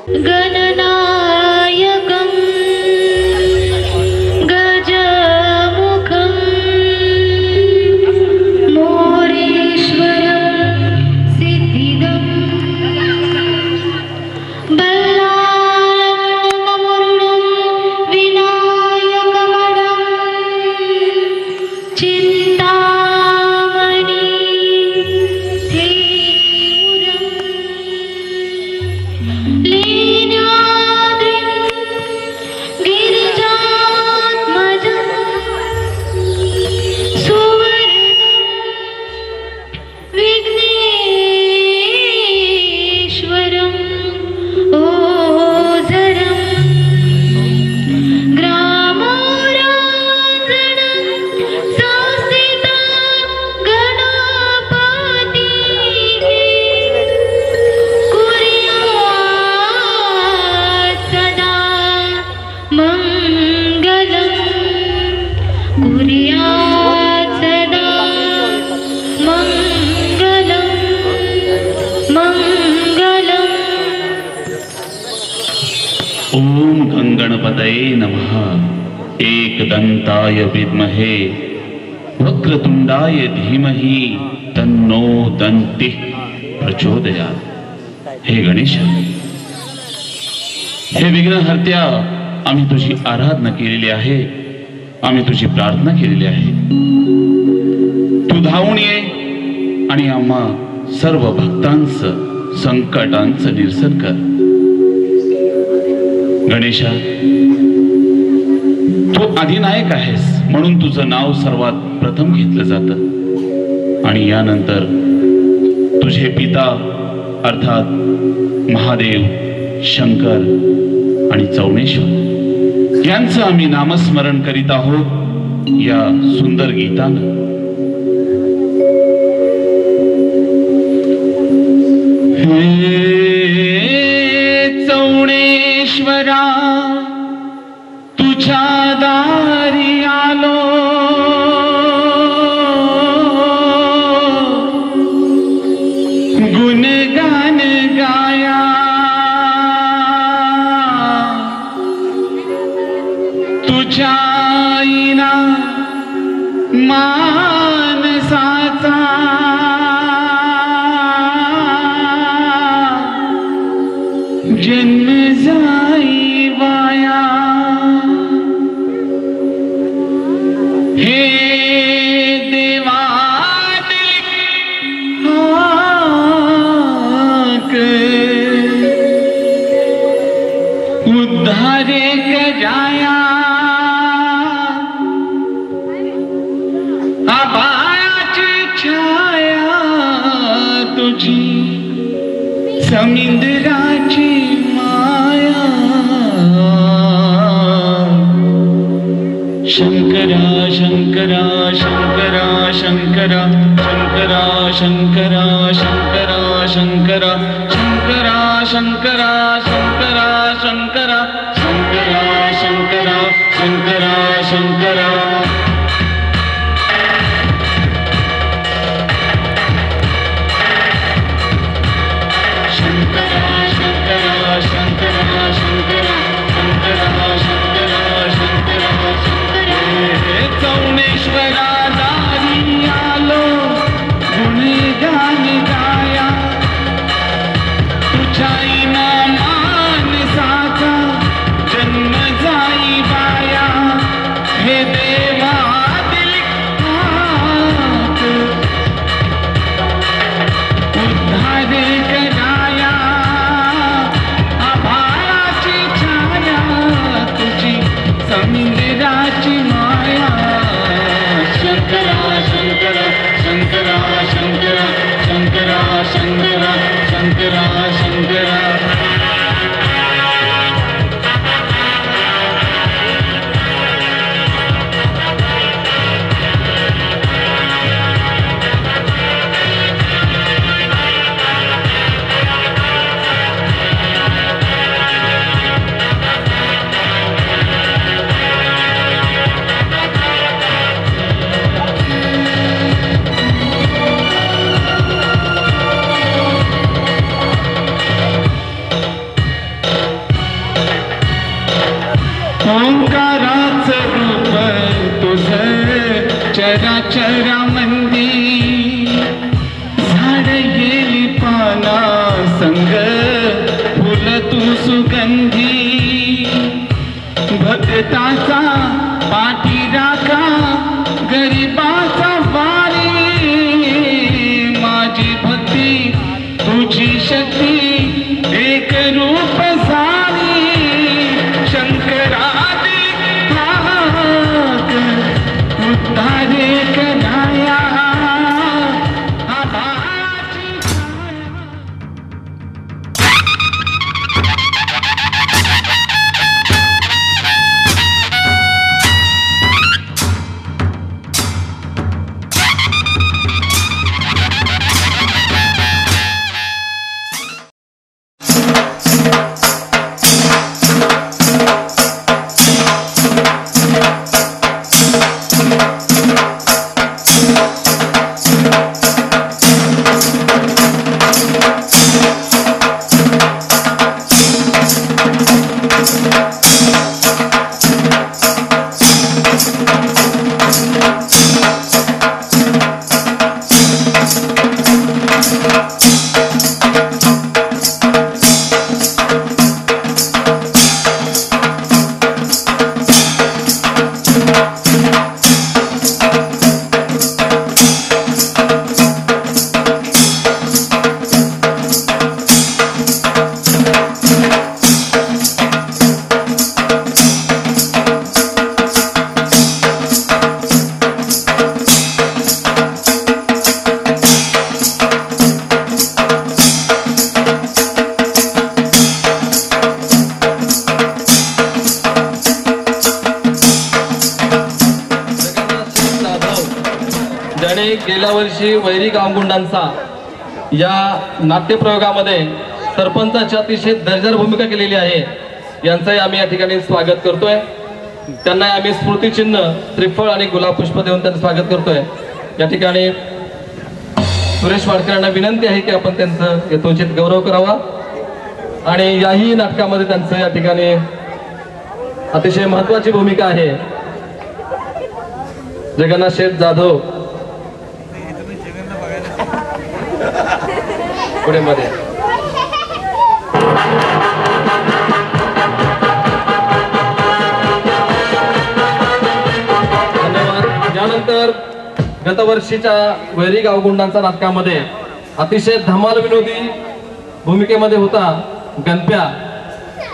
गणनायकं गजमुखं मोरेश्वरं सिद्धिदं बल्लाळममुरुडं विनायकमणं चिन्तामणि ओम गंगणपतये नमः। एकदंताय विद्महे वक्रतुंडाय धीमहि तन्नो दन्तिः प्रचोदयात्। हे गणेश, हे विघ्नहर्त्या, आम्ही तुझी आराधना केलेली आहे, आम्ही तुझी प्रार्थना केलेली आहे। तू धावून ये आणि आम्हा सर्व भक्तांचं संकटांचं निरसन कर। गणेशा, तू आदिनायक आहेस म्हणून तुझं नाव सर्वात प्रथम घेतलं जातं आणि यानंतर तुझे पिता अर्थात महादेव, शंकर आणि चौनेश्वर यांचं आम्ही नामस्मरण करीत आहोत या सुंदर गीतानं। चौनेश्वरा तुझ्या दारी आलो, गुणगान गाया तुझ्या आईना मानसाचा जन्म जाई वाया। हे देवा हाक उद्धारे जाया, आभाळाची छाया तुझी समुद्राची माया। शंकरा शंकरा शंकरा शंकरा शंकरा शंकरा शंकरा शंकरा शंकरा शंकरा शंकरा शंकरा शंकरा शंकरा शंकरा शंकरा चौनेश्वरा दारी आलो, गुणगान गाया तुझ्या आईना मानसाचा जन्म जाई बाया। हे देवा दिलखात उद्धार कराया, आभाळाची छाया तुझी समुद्राची माया। ओंकाराचं रूप तुझं चराचरामंदी झाड गेली पाना संग फुल तू सुगंधी भक्ताचा पाठीराखा गरिबाचा वारी माझी भक्ती तुझी शक्ती एक रूप सारी शंकरादी भाग उद्धारे कराया आभाची ज्याने गेल्या वर्षी वैरी गावगुंडांचा या नाट्यप्रयोगामध्ये सरपंचाची अतिशय दर्जेदार भूमिका केलेली आहे, यांचंही आम्ही या ठिकाणी स्वागत करतोय. त्यांना आम्ही स्मृतिचिन्ह श्रीफळ आणि गुलाब पुष्प देऊन त्यांचं स्वागत करतोय. या ठिकाणी सुरेश वाडकरांना विनंती आहे की आपण त्यांचं यथोचित गौरव करावा आणि याही नाटकामध्ये त्यांचं या ठिकाणी अतिशय महत्त्वाची भूमिका आहे. जगन्नाथ शेठ जाधव पुढे मध्ये धन्यवाद. यानंतर गतवर्षीच्या वैरी गावगुंडांचा नाटकामध्ये अतिशय धमाल विनोदी भूमिकेमध्ये होता गणप्या.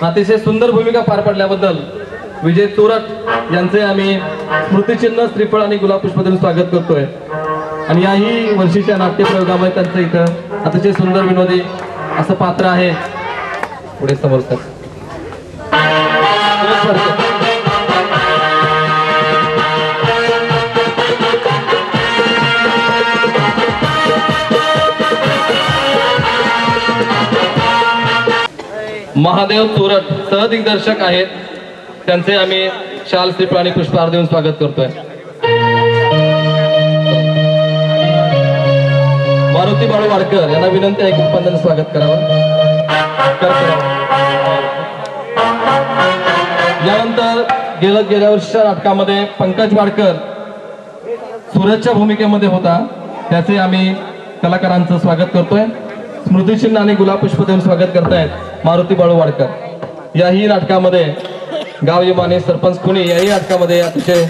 अतिशय सुंदर भूमिका पार पडल्याबद्दल विजय चोरट यांचे आम्ही स्मृतिचिन्ह श्रीफळ आणि गुलाब पुष्प देऊन स्वागत करतोय. आणि याही वर्षीच्या नाट्यप्रयोगामध्ये त्यांचं इथं अतिशय सुंदर विनोदी असं पात्र आहे. पुढे समोर सर. महादेव चोरट सहदिग्दर्शक आहेत, त्यांचे आम्ही शाल श्रीफळ आणि पुष्पहार देऊन स्वागत करतोय. मारुती बाळू वाडकर यांना विनंती आहे की आपण त्यांचं स्वागत करावं. यानंतर गेल्या वर्षीच्या नाटकामध्ये पंकज वाडकर सूरजच्या भूमिकेमध्ये होता, त्याचे आम्ही कलाकारांचं स्वागत करतोय. स्मृतिचिन्ह आणि गुलाब पुष्प देऊन स्वागत करतायत मारुती बाळू वाडकर. याही नाटकामध्ये गाव यमाने सरपंच कुणी याही नाटकामध्ये अतिशय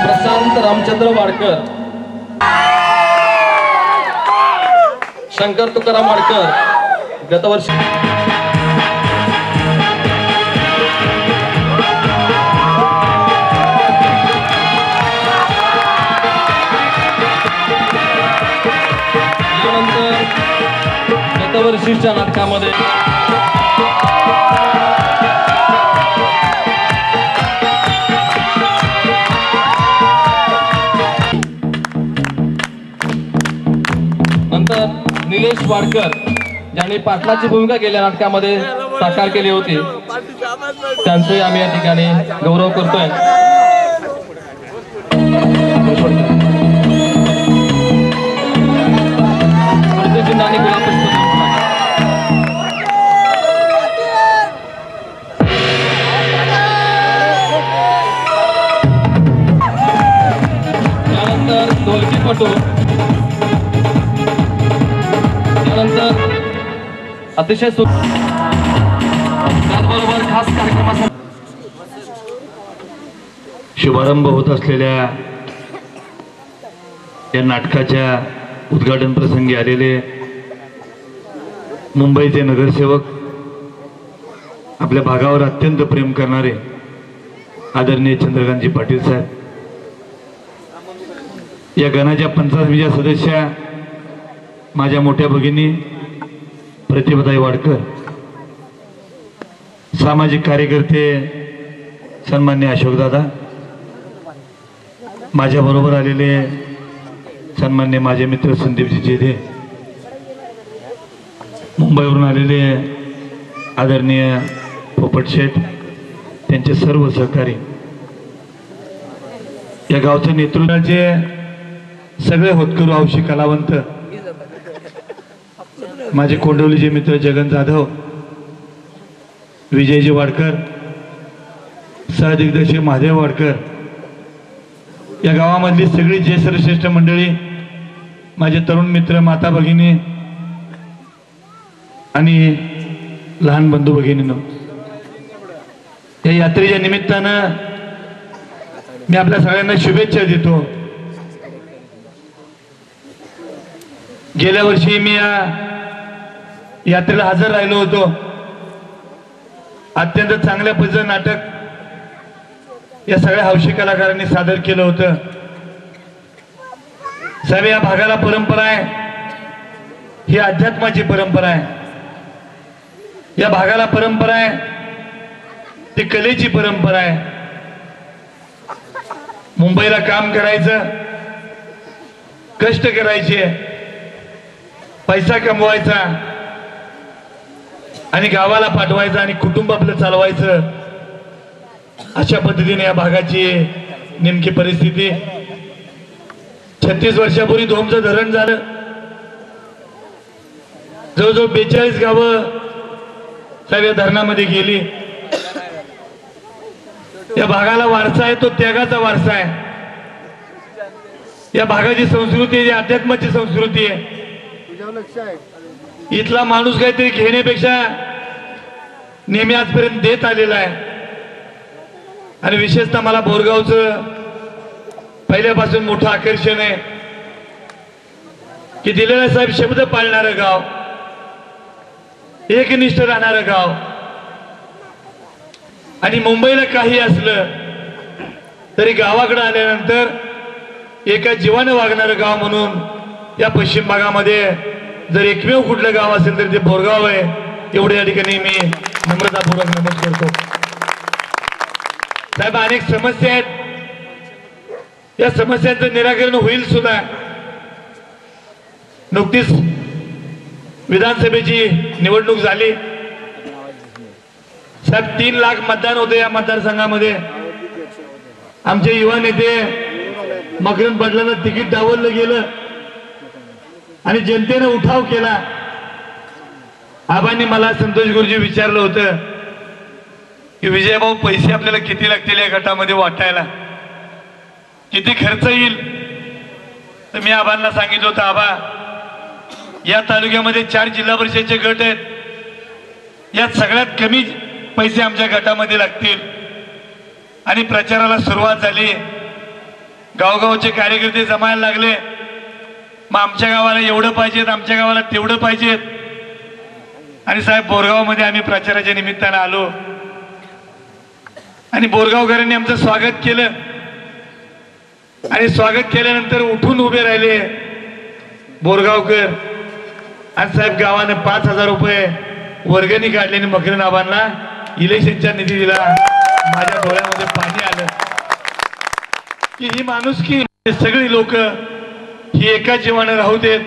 प्रशांत रामचंद्र वाडकर, शंकर तुकाराम वाडकर गतवर्षी गतवर्षीच्या नाटकामध्ये नंतर निलेश वाडकर ज्यांनी पाटलाची भूमिका गेल्या नाटकामध्ये साकार केली होती, त्यांचे आम्ही या ठिकाणी गौरव करतोय. चिन्ह आणि गुलाब पुष्प त्यानंतर ढोलकीपटू, त्यानंतर अतिशय त्याचबरोबर खास कार्यक्रमासाठी शुभारंभ होत असलेल्या या नाटकाच्या उद्घाटन प्रसंगी आलेले मुंबईचे नगरसेवक, आपल्या भागावर अत्यंत प्रेम करणारे आदरणीय चंद्रकांतजी पाटील साहेब, या गणाच्या 25व्या सदस्या माझ्या मोठ्या भगिनी प्रतिभाताई वाडकर, सामाजिक कार्यकर्ते सन्मान्य अशोकदादा, माझ्या बरोबर आलेले सन्मान्य माझे मित्र संदीपजी जेधे, मुंबईवरून आलेले आदरणीय पोपट शेठ, त्यांचे सर्व सहकारी, या गावच्या नेतृत्वाचे सगळे होतकरू हौशी कलावंत, माझे कोंडवलीचे मित्र जगन जाधव, विजयजी वाडकर, सहदिग्दर्शक महादेव वाडकर, या गावामधली सगळी ज्येष्ठ मंडळी, माझे तरुण मित्र, माता भगिनी आणि लहान बंधू भगिनींनो, या यात्रेच्या निमित्तानं मी आपल्या सगळ्यांना शुभेच्छा देतो. गेल्या वर्षी मी या यात्रेला हजर राहिलो होतो. अत्यंत चांगल्या पद्धतीचं नाटक या सगळ्या हौशी कलाकारांनी सादर केलं होतं. साहेब, या भागाला परंपरा आहे, ही अध्यात्माची परंपरा आहे. या भागाला परंपरा आहे, ती कलेची परंपरा आहे. मुंबईला काम करायचं, कष्ट करायचे, पैसा कमवायचा आणि गावाला पाठवायचा आणि कुटुंब आपलं चालवायचं, अशा पद्धतीने या भागाची नेमकी परिस्थिती. 36 वर्षापूर्वी धोमचं धरण झालं. जवळजवळ 42 गावं साहेब या धरणामध्ये गेली. या भागाला वारसा आहे, तो त्यागाचा वारसा आहे. या भागाची संस्कृती आहे, अध्यात्माची संस्कृती आहे. इथला माणूस काहीतरी घेण्यापेक्षा नेहमी आजपर्यंत देत आलेला आहे. आणि विशेषतः मला बोरगावचं पहिल्यापासून मोठं आकर्षण आहे की दिलेला साहेब शब्द पाळणारं गाव, एकनिष्ठ राहणारं गाव. आणि मुंबईला काही असलं तरी गावाकडे आल्यानंतर एका जीवाने वागणारं गाव म्हणून या पश्चिम भागामध्ये जर एकमेव कुठलं गाव असेल तर ते बोरगाव आहे. एवढ्या या ठिकाणी मी नम्रतापूर्वक नमूद करतो. साहेब, अनेक समस्या आहेत, या समस्यांचं निराकरण होईल सुद्धा. नुकतीच विधानसभेची निवडणूक झाली साहेब. 3 लाख मतदान होते या मतदारसंघामध्ये. आमचे युवा नेते मकरंद पाटलांना तिकीट डावललं गेलं आणि जनतेने उठाव केला. आबांनी मला संतोष गुरुजी विचारलं होतं की विजयभाऊ, पैसे आपल्याला किती लागतील या गटामध्ये वाटायला, किती खर्च येईल? तर मी आबांना सांगितलं होतं, आबा, या तालुक्यामध्ये 4 जिल्हा परिषदेचे गट आहेत. यात सगळ्यात कमी पैसे आमच्या गटामध्ये लागतील. आणि प्रचाराला सुरुवात झाली. गावगावचे कार्यकर्ते जमायला लागले. मग आमच्या गावाला एवढं पाहिजेत, आमच्या गावाला तेवढं पाहिजेत. आणि साहेब, बोरगावमध्ये आम्ही प्रचाराच्या निमित्तानं आलो आणि बोरगावकरांनी आमचं स्वागत केलं. आणि स्वागत केल्यानंतर उठून उभे राहिले बोरगावकर. आणि साहेब, गावानं 5000 रुपये वर्गणी काढली आणि मकरंद आबांना इलेक्शनचा निधी दिला. माझ्या डोळ्यामध्ये पाणी आलं की ही माणुसकी, सगळी लोक ही एका जीवानं राहू देत.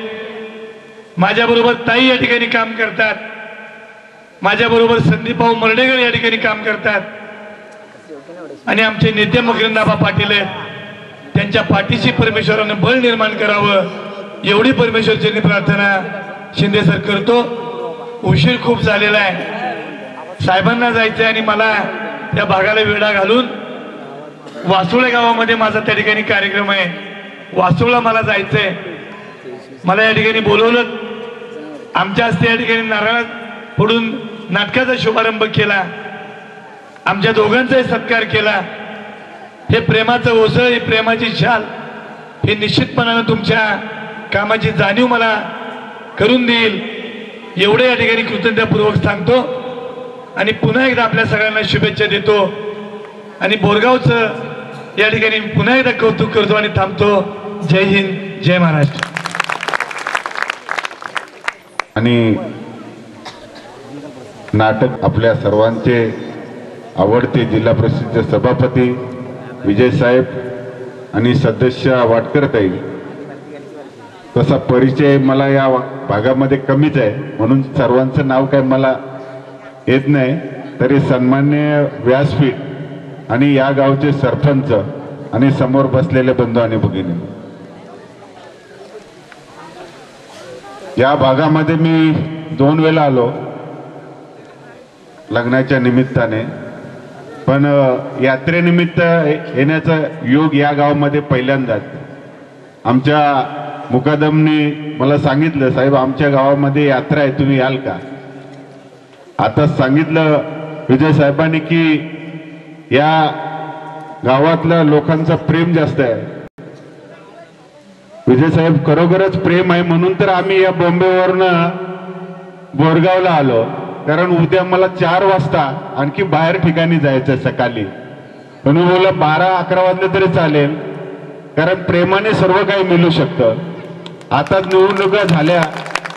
माझ्याबरोबर ताई या ठिकाणी काम करतात, माझ्याबरोबर संदीपभाऊ मर्डेकर या ठिकाणी काम करतात आणि आमचे नेते मकरंद आबा पाटील आहेत. त्यांच्या पाठीशी परमेश्वराने बळ निर्माण करावं एवढी परमेश्वरची प्रार्थना शिंदे सर करतो. उशीर खूप झालेला आहे, साहेबांना जायचंय आणि मला त्या भागाला वेढा घालून वासुळे गावामध्ये माझा त्या ठिकाणी कार्यक्रम आहे. वासुळा मला जायचंय, मला या ठिकाणी बोलवलं. आमच्या हस्ते या ठिकाणी नारळ फोडून नाटकाचा शुभारंभ केला, आमच्या दोघांचाही सत्कार केला. हे प्रेमाचं ओझं, ही प्रेमाची शाल, हे निश्चितपणानं तुमच्या कामाची जाणीव मला करून देईल एवढे या ठिकाणी कृतज्ञतापूर्वक सांगतो. आणि पुन्हा एकदा आपल्या सगळ्यांना शुभेच्छा देतो आणि बोरगावचं या ठिकाणी पुन्हा एकदा कौतुक करतो आणि थांबतो. जय हिंद, जय महाराष्ट्र. आणि नाटक आपल्या सर्वांचे आवडते जिल्हा परिषदेचे सभापती विजय साहेब आणि सदस्य वाटकरताई, तसा परिचय मला या भागामध्ये कमीच आहे म्हणून सर्वांचं नाव काय मला येत नाही. तरी सन्मान्य व्यासपीठ आणि या गावचे सरपंच आणि समोर बसलेले बंधू आणि भगिनी, या भागामध्ये मी 2 वेळा आलो लग्नाच्या निमित्ताने, पण यात्रेनिमित्त येण्याचा योग या गावामध्ये पहिल्यांदाच. आमच्या मुकादमने मला सांगितलं, साहेब आमच्या गावामध्ये यात्रा आहे, तुम्ही याल का? आता सांगितलं विजय साहेबांनी की या गावातल्या लोकांचं प्रेम जास्त आहे. विजय साहेब खरोखरच प्रेम आहे म्हणून तर आम्ही या बॉम्बेवरनं बोरगावला आलो, कारण उद्या मला 4 वाजता आणखी बाहेर ठिकाणी जायचं सकाळी. म्हणून बोला 12-11 वाजले तरी चालेल, कारण प्रेमाने सर्व काही मिळू शकतं. आता निवडणुका झाल्या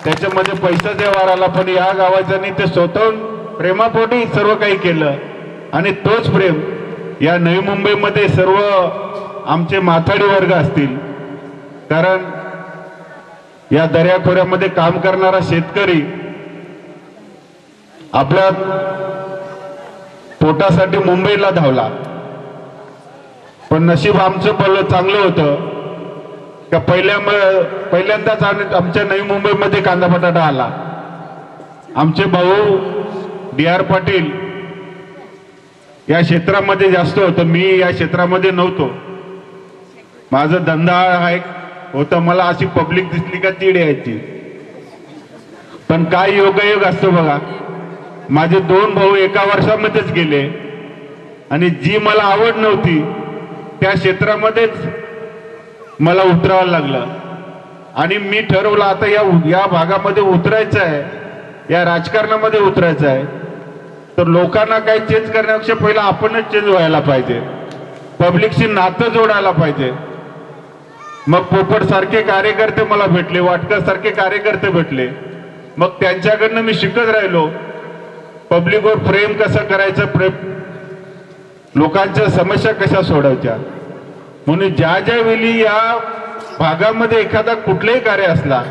त्याच्यामध्ये पैसा व्यवहार आला, पण या गावाच्यानी ते स्वतःहून प्रेमापोटी सर्व काही केलं. आणि तोच प्रेम या नवी मुंबईमध्ये सर्व आमचे माथाडी वर्ग असतील, कारण या दर्याखोऱ्यामध्ये काम करणारा शेतकरी आपल्या पोटासाठी मुंबईला धावला, पण नशीब आमचं भलं चांगलं होतं का पहिल्यांदाच आमच्या नवी मुंबईमध्ये कांदा बटाटा आला. आमचे भाऊ DR पाटील या क्षेत्रामध्ये जास्त होतं, मी या क्षेत्रामध्ये नव्हतो. माझा धंदा हा एक होता, मला अशी पब्लिक दिसली का चीड यायची. पण काय योगायोग असतो बघा, माझे 2 भाऊ एका वर्षामध्येच गेले आणि जी मला आवड नव्हती त्या क्षेत्रामध्येच मला उतरावं लागलं. आणि मी ठरवलं आता या भागामध्ये उतरायचं आहे, या राजकारणामध्ये उतरायचं आहे, तर लोकांना काही चेंज करण्यापेक्षा पहिला आपणच चेंज व्हायला पाहिजे, पब्लिकशी नातं जोडायला पाहिजे. मग पोपट सारखे कार्यकर्ते मला भेटले, वाटकर सारखे कार्यकर्ते भेटले. मग त्यांच्याकडनं मी शिकत राहिलो पब्लिकवर प्रेम कसं करायचं, लोकांच्या समस्या कशा सोडवायच्या. म्हणून ज्या वेळी या भागामध्ये एखादा कुठलंही कार्य असला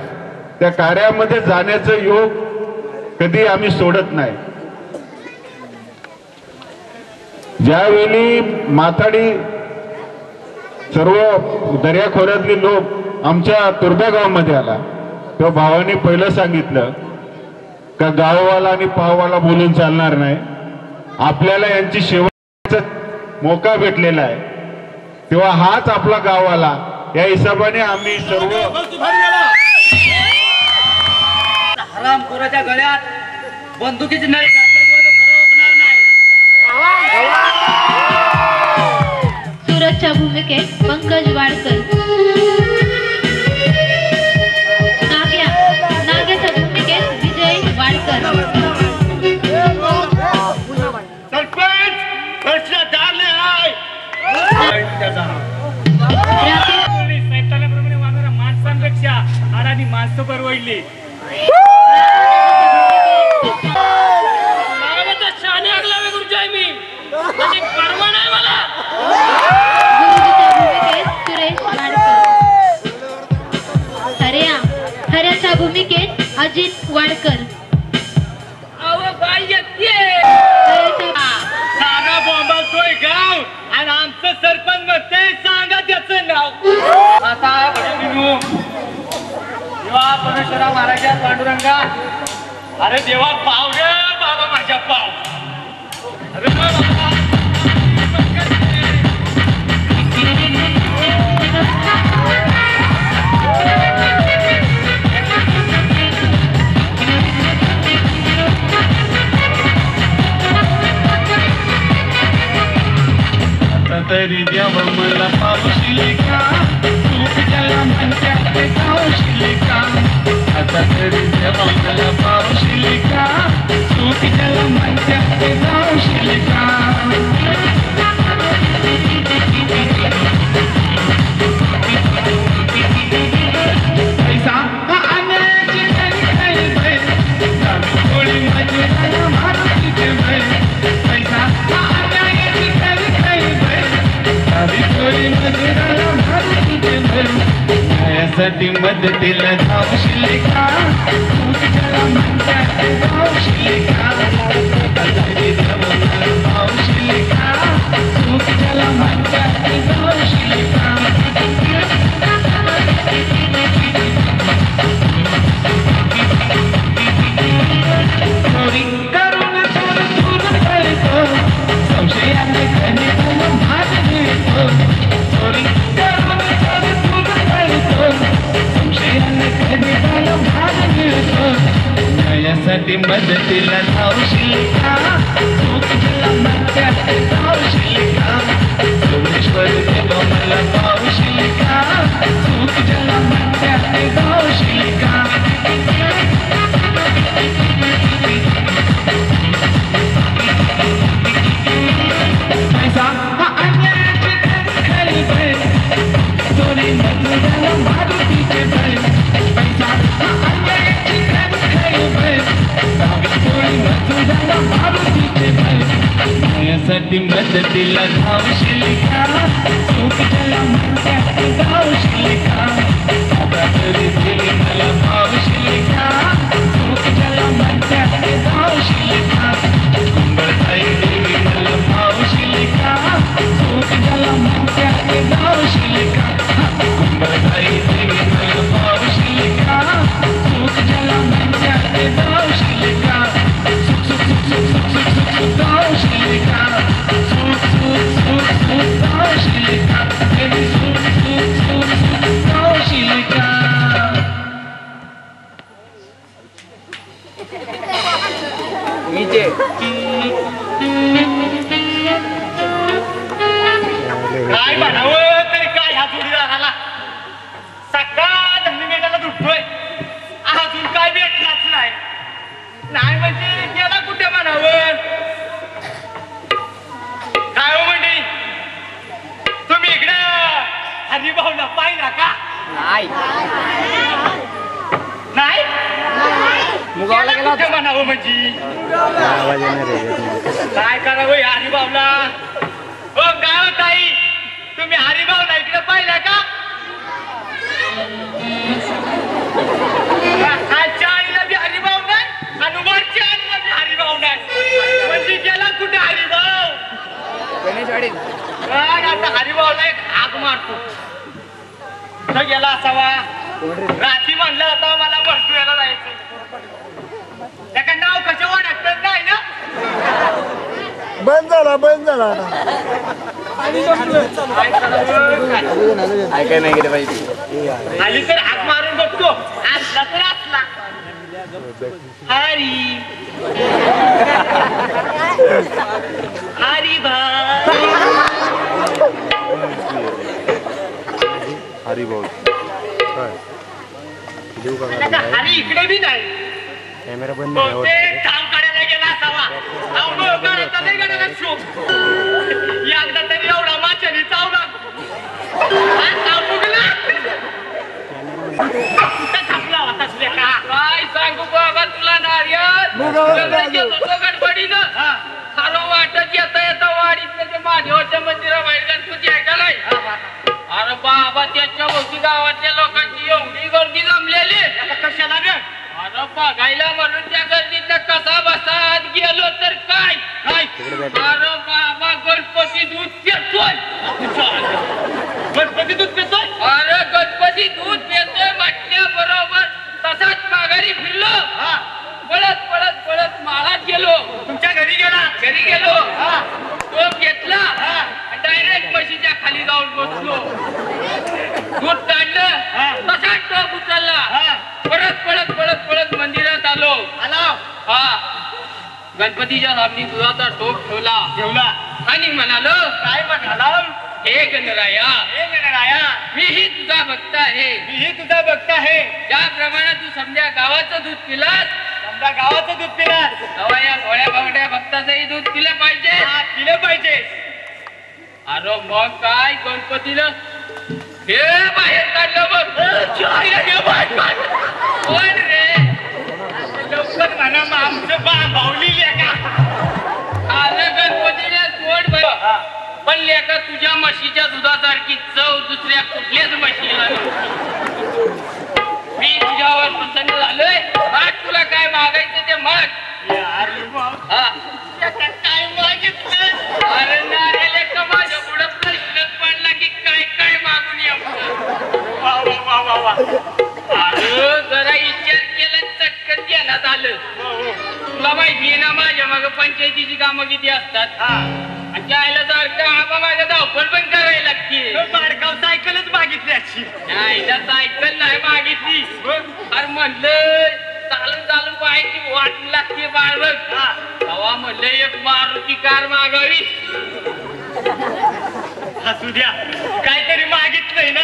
त्या कार्यामध्ये जाण्याचं योग कधी आम्ही सोडत नाही. ज्यावेळी माथाडी सर्व दर्याखोऱ्यातले लोक आमच्या तुर्ब्या गावामध्ये आला तेव्हा भावाने पहिलं सांगितलं का गाववाला आणि पाववाला बोलून चालणार नाही, आपल्याला यांची सेवा मोका भेटलेला आहे, तेव्हा हाच आपला गाववाला. या हिशोबाने आम्ही सर्व हरामखोराच्या गळ्यात बंदुकीची नळी घातल्याशिवाय तो खरं होणार नाही. सुरतच्या भूमिकेत पंकज वाडकर. नाग्याच्या भूमिकेत विजय वाडकर. सरपंच भ्रष्टाचार आहे. सैतानाप्रमाणे वागणाऱ्या माणसांपेक्षा आराधी माणसं परवडली. शाने आगला गुरुजी आहे मी, माझी परवा नाही मला. सुरेश वाडकर. हऱ्याच्या भूमिकेत अजित वाडकर. सारा बॉम्बातोय गाव आणि आमचं सरपंच म्हणते सांगा त्याचं नाव. ज्ञानेश्वरा महाराजा पांडुरंगा. अरे देवा पाव रे बाबा माझ्या पाव. अरे बाबा तरी द्याव मला पावशिली का तूप ज्याला म्हणतात ते गावशिली का आता तरी द्याव मला पावशिली का तूप ज्याला म्हणतात ते गावशिली का पैसा आणण्याची काही बैल थोडी मजेला मारुतीचे बैल पैसा आणण्याची काही बैल यासाठी मदतीला धावशिले का तुझ्याला म्हणतात धावशिले का धावशिले का तुझ्याला म्हणतात धावशिले का चोरी करून दूर करतो संशयाने खनिज भाग मिळतो चोरी करून दूर करतो संशयाने खनिज भाग मिळतो यासाठी मदतीला धावशिले का तुझ्याला म्हणतात धावशिले का सोमेश्वर देव मला धावशिले का तुझ्याला म्हणतात धावशिले का पैसा आणण्याची खरी बैल दोन्ही मधुराला मारुतीचे बैल पैसा आणण्याची खरी बैल दोन्ही मधुराला मारुतीचे बैल यासाठी मदतीला धावशिले का तुझ्याला म्हणतात धावशिले का आता तरी दिली मला धावशिले का तुझ्याला म्हणतात धावशिले का कुंभळताई देवी मला धावशिले का तुझ्याला म्हणतात धावशिले का कुंभळताई देवी मला धावशिले का तुझ्याला म्हणतात धावशिले का सुख सुख सुख सुख सुख सुख सुख धावशिले का सुख सुख सुख सुख धावशिले का देवी सुख सुख सुख सुख धावशिले का काय म्हणावं तरी काय ह्या जोडीदाराला सकाळ धन्यमेघाला दुटतोय अजून काय भेटलाच नाही नाही म्हणजे गेला कुठे म्हणावं काय हो म्हणजे तुम्ही इकडं हरिभाऊला पाहिला का नाही मुगावला गेला कुठे म्हणावं म्हणजे काय करावं या हरिभाऊला हो काय ताई तुम्ही हरिभाऊला इकडे पाहिला का खालच्या आईला बी हरिभाऊ नाही आणि वरच्या आईला बी हरिभाऊ नाही म्हणजे गेला कुठे हरिभाऊ काय आता हरिभाऊला एक हाक मारतो तर गेला असावा रात्री म्हणलं होता मला मजदुराला जायचं त्याका नाव कशा वाटत नाही ना बंद झाला काय नाही गेलं पाहिजे आली तर हाक मारून बघतो असला तर असला हरी हरी हरिभाऊ हरी इकडे बी नाही कॅमेरा बंद बहुतेक काम काढायला गेला असावा काढायचा नाही काढायला शोध एकदा तरी एवढा माशाने चावला काय सांगू बाबा तुला नारियल गडबडीनं खरं वाटत येता येता वाडीत महादेवाच्या मंदिराबाहेर गणपती आहे का नाही अरे बाबा त्याच्या भोवती गावातल्या लोकांची एवढी गर्दी जमलेली कशाला रे अरे बघायला म्हणून त्या गर्दीत कसा बसात गेलो तर काय अरे बाबा गणपती दूध पितोय गणपती दूध पितोय अरे गणपती दूध पितोय म्हटल्या बरोबर तसाच माघारी फिरलो पळत पळत पळत माळात गेलो. तुमच्या घरी गेला? घरी गेलो, टोप घेतला डायरेक्ट म्हशीच्या खाली जाऊन बसलो. दूध काढलं, तसाच टोप उचलला, परत पळत पळत पळत मंदिरात आलो. हा, गणपतीच्या सामनी दुधाचा टोप ठेवला आणि म्हणालो, काय म्हणाला? हे गणराया, हे गणराया, मीही तुझा भक्त आहे. मीही तुझा भक्त आहे. ज्याप्रमाणे तू समजा गावाचं दूध पिलास, समजा गावाचं दूध पिणार, तेव्हा या गोळ्या बावड्या भक्ताचंही दूध पिलं पाहिजे. पिलं पाहिजे. अरे मग काय गणपतीला हे बाहेर काढलं बघ. कोण रे? लवकर म्हणा, मग आमचं बावली लेका. आलं गणपतीला तोड भर. पण लेका तुझ्या म्हशीच्या दुधासारखी चव दुसऱ्या कुठल्याच म्हशीला नव्हती. मी तुझ्यावर प्रसन्न झालोय. आज तुला काय मागायचं ते माग. हा, काय मागितलं? अरे नारे लेका, माझ्या पुढं प्रश्नच पडला की काय काय मागून येऊ. वा वा वा वा वा. अरे जरा विचार केला चटकन ध्यानात आलं. तुला माहिती आहे ना माझ्या माग पंचायतीची कामं किती असतात. आणि त्याला सारखं आबा माझ्या धावपळ पण करायला लागते. बारकाव सायकलच मागितली अशी. नाहीला सायकल नाही मागितली. अरे म्हणलं चालून चालून पाहायची वाट लागते बाळबग. तेव्हा म्हणलं एक मारुती कार मागावी. असू द्या, काहीतरी मागितलंय ना.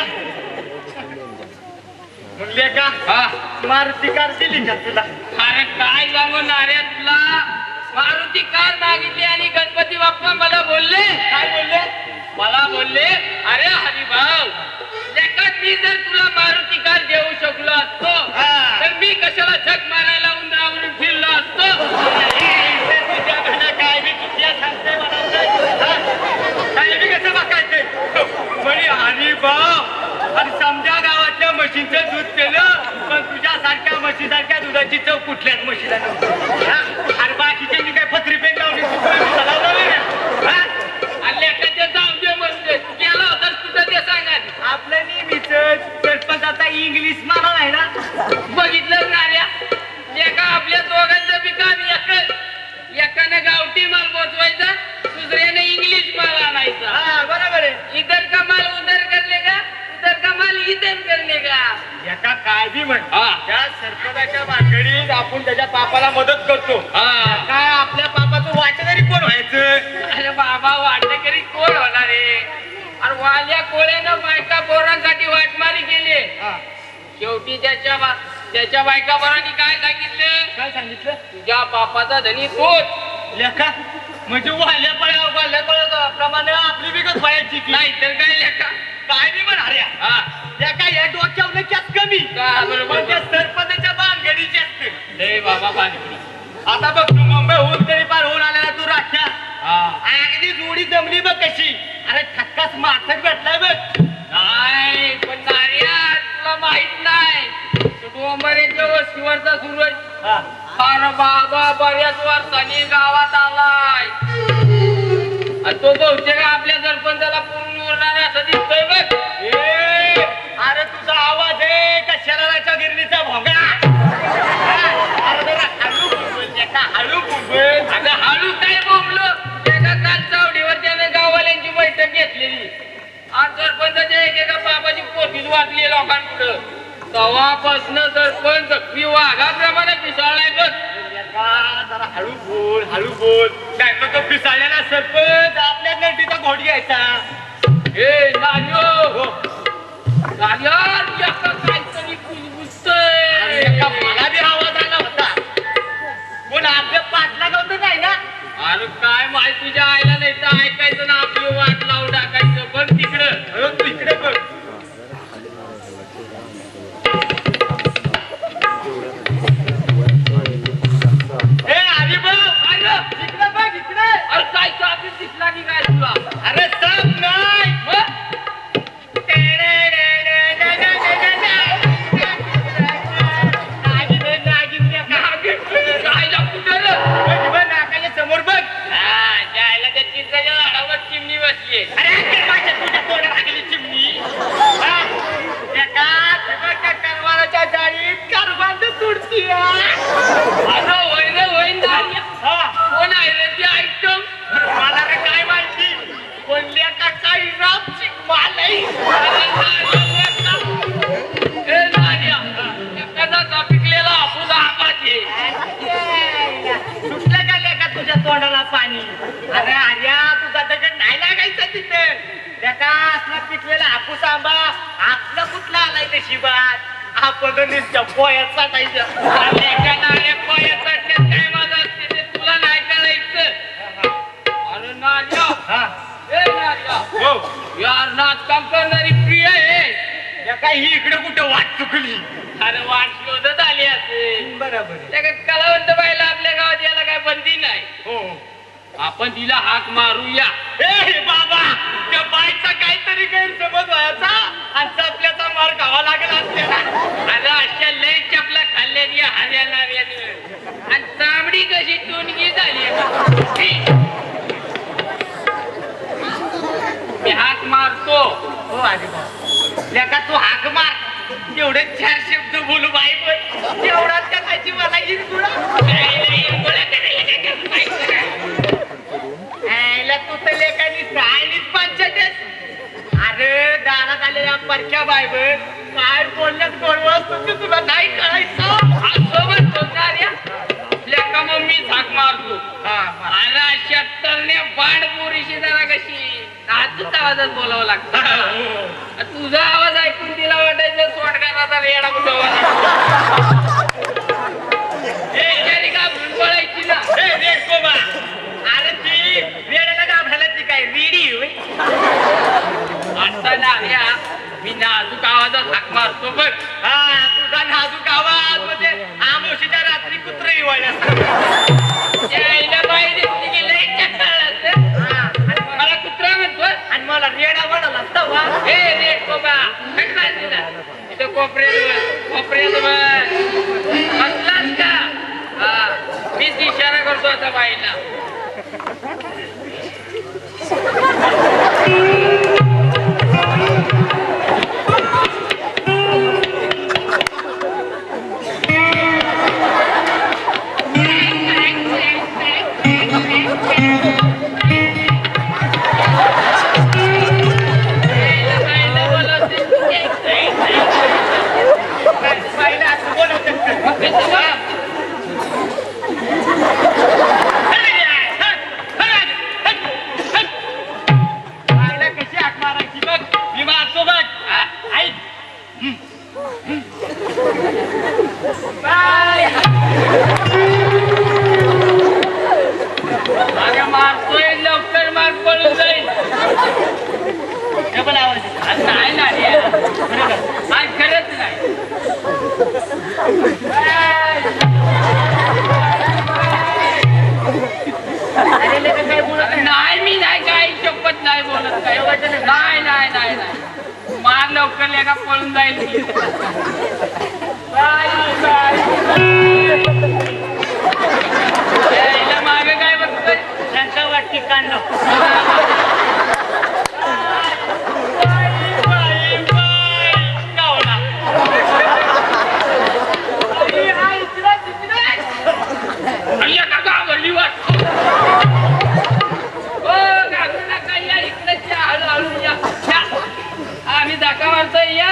म्हणले का? हा, मारुती कार दिली का तुला? अरे काय सांगू नाऱ्या तुला, मारुती कार मागितली आणि गणपती बाप्पा मला बोलले. काय बोलले? मला बोलले, अरे हरिभाऊ, लेका मी जर तुला मारुती कार देऊ शकलो असतो तर मी कशाला झक मारायला उंदरावरून फिरलो असतो. तुझ्या घरात काय बी चुकिया सांगते मला. काय बी कसं बघायचंय? म्हणे हरिभाऊ, आणि समजा गावातल्या म्हशींचं दूध पेलं, पण तुझ्यासारख्या म्हशीसारख्या दुधाची चव कुठल्याच म्हशीला नव्हती. अरे बाकीच्यांनी काय पत्री पेन लावली, लेकाच्या जाऊ दे म्हणते. गेला होता कुठं ते सांगा. आपलं नेहमीच सरपंच आता इंग्लिश माना नाही ना. बघितलं नाऱ्या, लेका आपल्या दोघांचं बी काम एकच. एकानं गावठी माल पोचवायचा, दुसऱ्याने इंग्लिश माल आणायचा. बरोबर आहे. इधर का माल उधर करने का, उधर का माल इधर करने का. एका काय बी म्हण, हा. त्या सरपंचाच्या भानगडीत आपण त्याच्या पापाला मदत करतो. हा. काय आपल्या पापाचं वाटेदारी कोण व्हायचं? अरे बाबा, वाटेकरी कोण होणार आहे? अरे वाल्या कोळ्यानं बायका पोरांसाठी वाटमारी केली. शेवटी त्याच्या बायका पोरांनी काय सांगितलं? काय सांगितलं? तुझ्या बापाचा धनी तोच. लेखा म्हणजे वाल्या प्रमाणे आपली विगत व्हायची की नाही तर काय लेखा. काय बी म्हण हऱ्या. हा, त्या काय या डोक्यावर त्यात कमी, का बरोबर. पण त्या सरपंचाच्या भानगडीची असते. लय बाबा बांधली. आता बघ, तू मुंबईहून तरी पार होऊन आलेला तू राख्या. हा, अगदी जोडी जमली बघ कशी. अरे ठक्काच माथक भेटलाय बघ. नाही पण नार्या, तुला माहित नाही डोंबरेच्या वस्तीवरचा सूरज. अरे बाबा, बऱ्याच वर्षांनी गावात आलाय. आणि तो बहुतेक आपल्या सरपंचाला पूर्ण उरणार असं दिसतोय बघ. अरे तुझा आवाज आहे का शराराच्या गिरणीचा भोंगा? अरे जरा हळू बोल, लेका, हळू बोल. अगं हळू काय बोंबलो. एका काल चावडीवर त्याने गाववाल्यांची बैठक घेतलेली. आज सरपंचाच्या एकेका बाबाची पोथीच वाचली लोकांपुढं. तेव्हापासनं सरपंच मी वाघाप्रमाणे पिसाळलाय बघ. जरा हळू बोल, हळू बोल. काय तो पिसाळलेला सरपंच आपल्या नटीचा घोट घ्यायचा. हे नार्यो, नार्यार, एका काहीतरी कुजबुजतंय. एका मला बी आवाज आला होता, पण आपल्या पाटला नव्हतं काय ना. अरे काय माहिती, तुझ्या आईला नाही तर ऐकायचं ना आपली वाट लावून टाकायचं. बघ तिकडं. तू इकडे बघ. ए आधी बघ, इकडे बघ, इकडे. अरे काय चापी दिसला की काय तुला? अरे साप नाही. मग? जायला कुठं रे? नाकाच्या समोर बघ. हा, जायला त्या चिंचाच्या झाडावर चिमणी बसली. अरे तुझ्या पिकलेला हापूस आंबाचे सुटलं का लेका तुझ्या तोंडाला पाणी? अरे आर्या तुझा दगड नाही लागायचं तिथे. लेका असला पिकलेला हापूस आंबा आपला कुठला आलाय नशिबात? आपण नुसत्या पोयात साठायचं. पोयात चटण्यात काय माझं असते ते तुला नाही कळायचं. अरे नार्या यार नाचकाम करणारी प्रिय आहे. लेका ही इकडे कुठं वाट चुकली? अरे वाट शोधत आली असेल. बरोबर. त्या कलावंत बाईला आपल्या गावात यायला काय बंदी नाही. हो आपण तिला हाक मारूया. ए बाबा त्या बाईचा काहीतरी गैरसमज व्हायचा आणि चपल्याचा मार खावा लागला असलेला. अरे अशा लय चपला खाल्ल्यानी हरियाणाव्यानं आणि चामडी कशी टुनगी झाली. मी हाक मारतो. हो आधी लेका तू हाक मार. तेवढे 4 शब्द बोलू बाई पण तेवढाच कसायची मला हिरगुळा. तू तर लेखानी सायनीच पंचायत. अरे दारात आलेल्या परक्या बाई बर काय बोलण्यात गोडवं असतं ते तुला नाही कळायचं. सोबत बोलणाऱ्या लेका मग मीच हाक मारतो. अरे अशा तरण्या बाणपोरीशी जरा कशी नाजूक आवाजात बोलावं लागतं. तुझा आवाज ऐकून तिला वाटायचं सोडगानाचा रेडा कुठं का भुंबळायची ना. अरे ती वेळेला घाबरायला ती काय रेडी होय. आता ना मी नाजूक आवाजात हाक मारतो बघ. हा तुझा नाजूक आवाज म्हणजे आमोशीच्या रात्री कुत्र हिवाळ्या. बाई दिसली की लई चक्कर असतं. मला कुत्रा म्हणतो आणि मला रेडा म्हणाला तवा. हे रेड कोबा इथं कोपऱ्यात बसलास का? मीच इशारा करतो आता बाईला. मारतोय लवकर मार पळून जाईल. डबल आवाज नाही नाही खरंच नाही. काय बोलत नाही मी नाही काही शपथ नाही बोलत काय. नाही नाही नाही नाही मार लवकर लेका पळून जाईल. मागे काय बघतोय त्यांचा वाटते कांदा. आम्ही धक्का मारतोय या.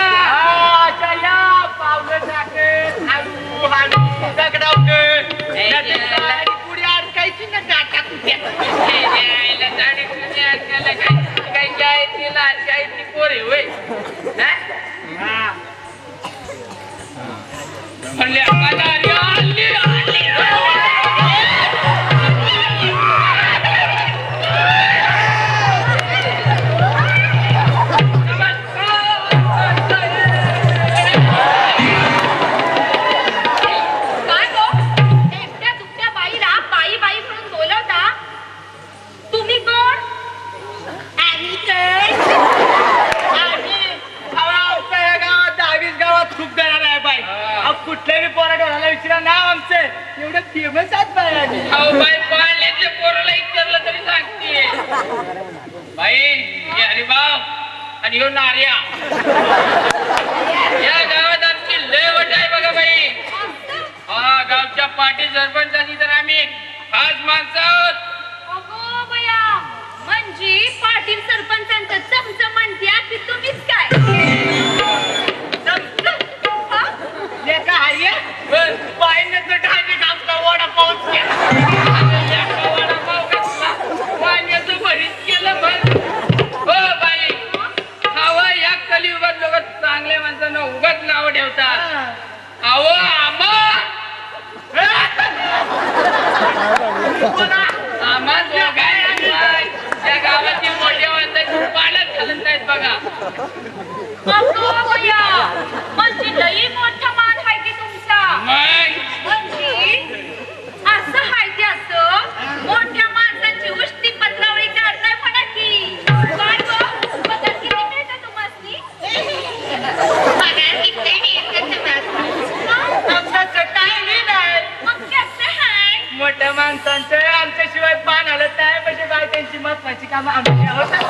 पावलं टाकत हळू हळू दगडावत पुढे अडकायची ना गाठा कुठे. पोरे होय कुठल्याही पोराडोला विचारा नाव आमचं एवढं फेमस आहेत बाई. पाण्याच्या पोराला विचारलं तरी सांगते बाई. हे हरिभाव आणि ह्यो नार्या या गावात आमची लय वट आहे बघा बाई. हा गावच्या पाटी सरपंचाची तर आम्ही खास माणसं आहोत. अगो बया म्हणजे पाटील सरपंचांचं चमचं म्हणत्या की तुम्ही ठेवतात अहो आम्हा या गावातील मोठ्या माणसाची पाण्यात घालत नाहीत बघा म्हणजे लई मोठा मान आहे की तुमचा म्हणजे असं आहे की असं मोठ्या माणसांची उष्टी पत्रावळी काढताय म्हणा की काय गं? पगार किती मिळतं तुम्हासनी? पगार किती आमचं काय नाही मग कसं आहे? मोठ्या माणसांचं आमच्याशिवाय पान हलत नाही म्हणजे काय त्यांची महत्वाची कामं आमच्या होतात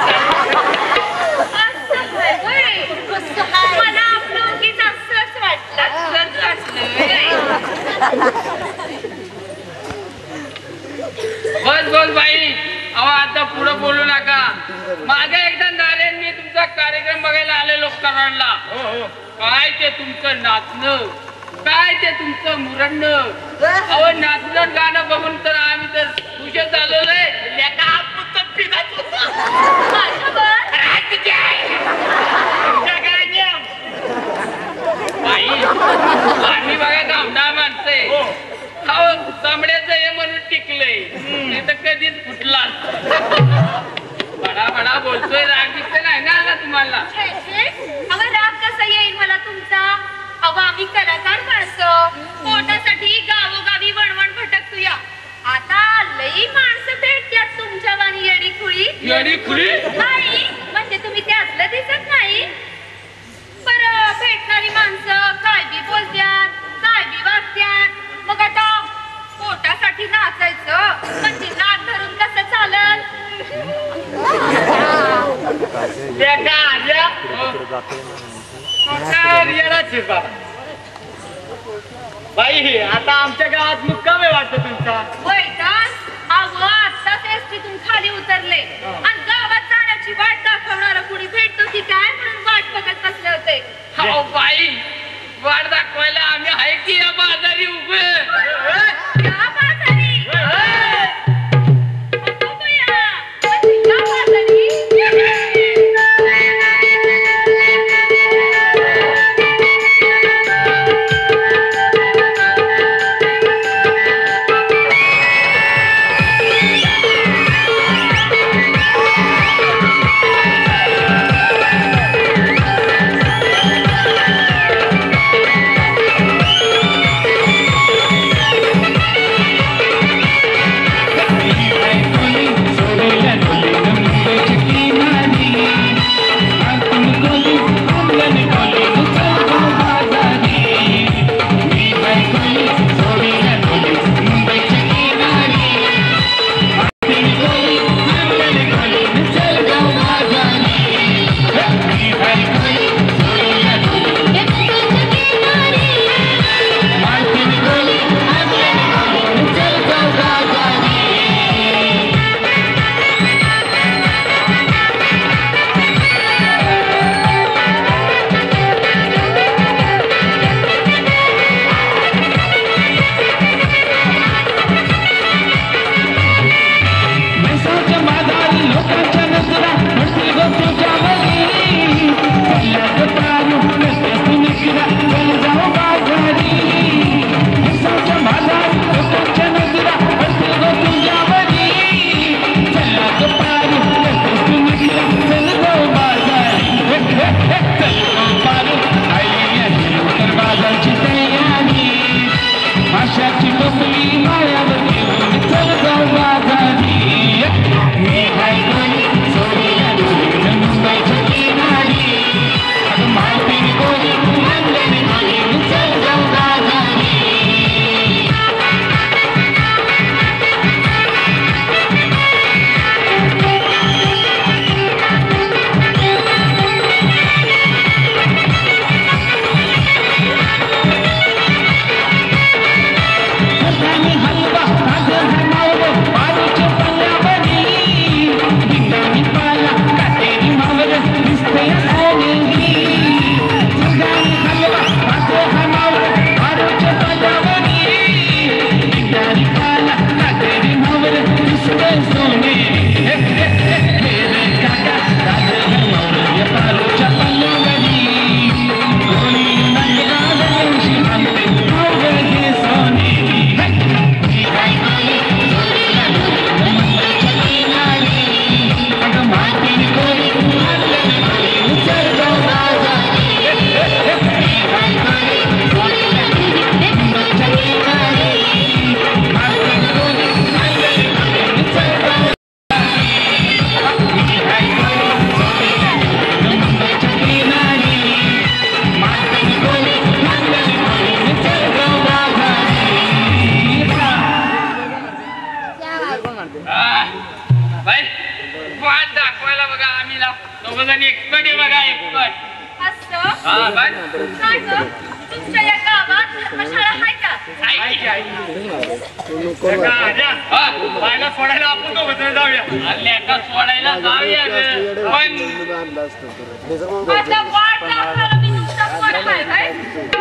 असं आहे होय. मला आपलं उगीच असंच वाटलं. असंच वाटलं. बस बस बाई अहो आता पुढे बोलू नका मागे एकदा नारायणनी तुमचा कार्यक्रम बघायला आलेलो कराडला काय ते तुमचं नाचणं काय ते तुमचं मुरडणं अहो नाचणं गाणं बघून तर आम्ही तर खुश झालो रे लेका आपण तर पिढाच बाई आम्ही बघा आमदार माणसे अहो तांबड्याचं हे म्हणून टिकलंय नाही तर कधीच फुटला बडा बडा बोलतोय राग दिसते नाही ना आला तुम्हाला अगं राग कसा येईल मला तुमचा अगं आम्ही कलाकार माणसं पोटासाठी गावोगावी वणवण भटकतो या आता लई माणसं भेटतात तुमच्या वाणी येडी खुळी नाही म्हणजे तुम्ही त्यातलं दिसत नाही बरं भेटणारी माणसं काय बी बोलत्यात काय बी वागत्यात मग आता पोटासाठी नाचायचं म्हणजे नाक धरून कसं चालल बाई आता आमच्या गावात मुक्काम आहे वाटतं तुमचा वैदास अगं आत्ताच एसटीतून खाली उतरले आणि गावात जाण्याची वाट दाखवणारा कुणी भेटतो की काय म्हणून वाट बघत बसले होते अहो बाई वाट दाखवायला आम्ही आहे की या बाजारी उभे या बाजारी अगं बया, म्हणजे या बाजारी बघा एकपट. असं हा बघ. काय ग तुमच्या या गावात धर्मशाळा आहे का? हा. बायला सोडायला आपण दोघं जण जाऊया. लेका सोडायला जाऊया ग. पण आता वाट दाखवायला मी तुमचा पोर आहे काय?